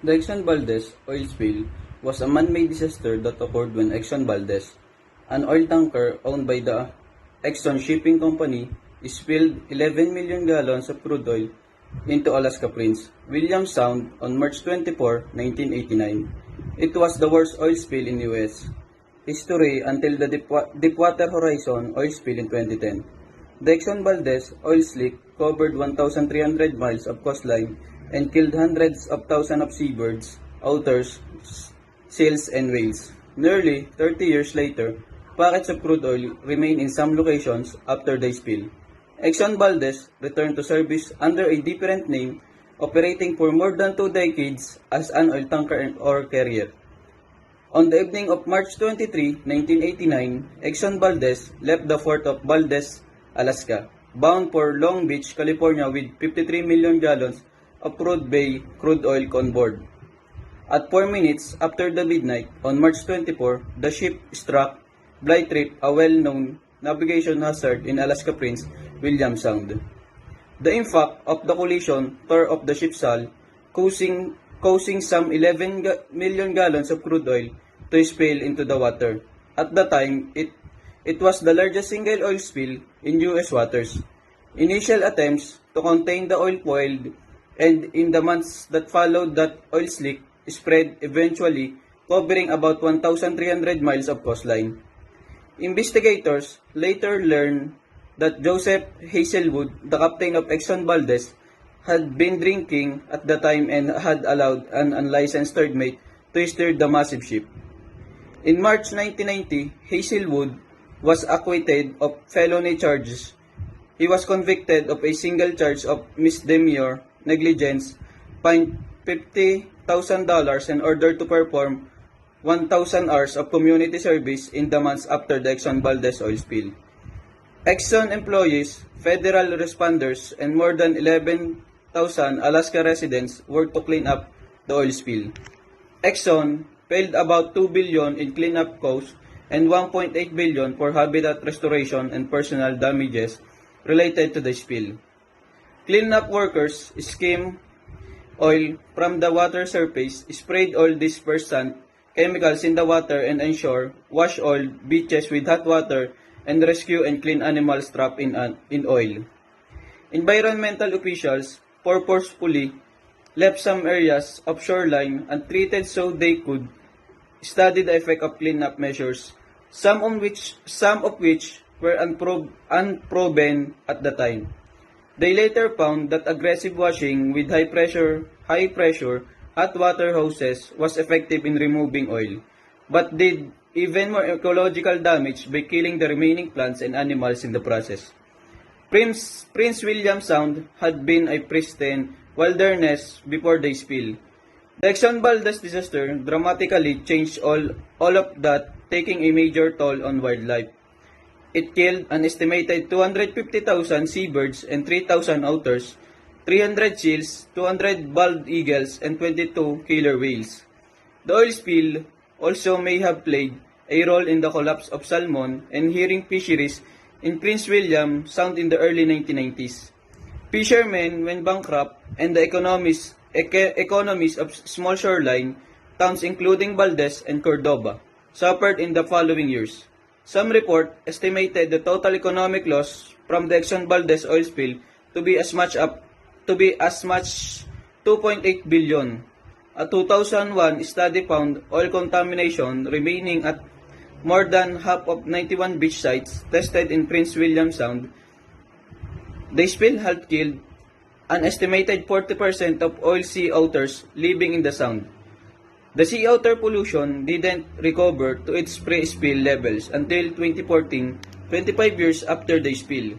The Exxon Valdez oil spill was a man-made disaster that occurred when Exxon Valdez, an oil tanker owned by the Exxon Shipping Company, spilled 11 million gallons of crude oil into Alaska Prince William Sound on March 24, 1989. It was the worst oil spill in U.S. history until the Deepwater Horizon oil spill in 2010. The Exxon Valdez oil slick covered 1,300 miles of coastline and killed hundreds of thousands of seabirds, otters, seals, and whales. Nearly 30 years later, packets of crude oil remain in some locations after the spill. Exxon Valdez returned to service under a different name, operating for more than 2 decades as an oil tanker or carrier. On the evening of March 23, 1989, Exxon Valdez left the port of Valdez, Alaska, bound for Long Beach, California with 53 million gallons of crude bay crude oil on board. At 4 minutes after the midnight, on March 24, the ship struck Blight Reef, a well-known navigation hazard in Alaska Prince William Sound. The impact of the collision tore off the ship's hull, causing some 11 million gallons of crude oil to spill into the water. At the time, it was the largest single oil spill in U.S. waters. Initial attempts to contain the oil failed, and in the months that followed, that oil slick spread, eventually covering about 1,300 miles of coastline. Investigators later learned that Joseph Hazelwood, the captain of Exxon Valdez, had been drinking at the time and had allowed an unlicensed third mate to steer the massive ship. In March 1990, Hazelwood was acquitted of felony charges. He was convicted of a single charge of misdemeanor negligence, fined $50,000, and ordered to perform 1,000 hours of community service in the months after the Exxon Valdez oil spill. Exxon employees, federal responders, and more than 11,000 Alaska residents worked to clean up the oil spill. Exxon paid about $2 billion in cleanup costs and $1.8 billion for habitat restoration and personal damages related to the spill. Cleanup workers skimmed oil from the water surface, sprayed oil dispersant chemicals in the water and ensure wash oil beaches with hot water and rescue and clean animals trapped in oil. Environmental officials purposefully left some areas of shoreline untreated so they could study the effect of cleanup measures, some of which were unproven at the time. They later found that aggressive washing with high pressure hot water hoses was effective in removing oil, but did even more ecological damage by killing the remaining plants and animals in the process. Prince William Sound had been a pristine wilderness before the spill. The Exxon Valdez disaster dramatically changed all of that, taking a major toll on wildlife. It killed an estimated 250,000 seabirds and 3,000 otters, 300 seals, 200 bald eagles, and 22 killer whales. The oil spill also may have played a role in the collapse of salmon and herring fisheries in Prince William Sound in the early 1990s. Fishermen went bankrupt, and the economies of small shoreline towns including Valdez and Cordova suffered in the following years. Some report estimated the total economic loss from the Exxon Valdez oil spill to be as much 2.8 billion. A 2001 study found oil contamination remaining at more than half of 91 beach sites tested in Prince William Sound. The spill had killed an estimated 40% of oil sea otters living in the sound. The sea otter pollution didn't recover to its pre-spill levels until 2014, 25 years after the spill.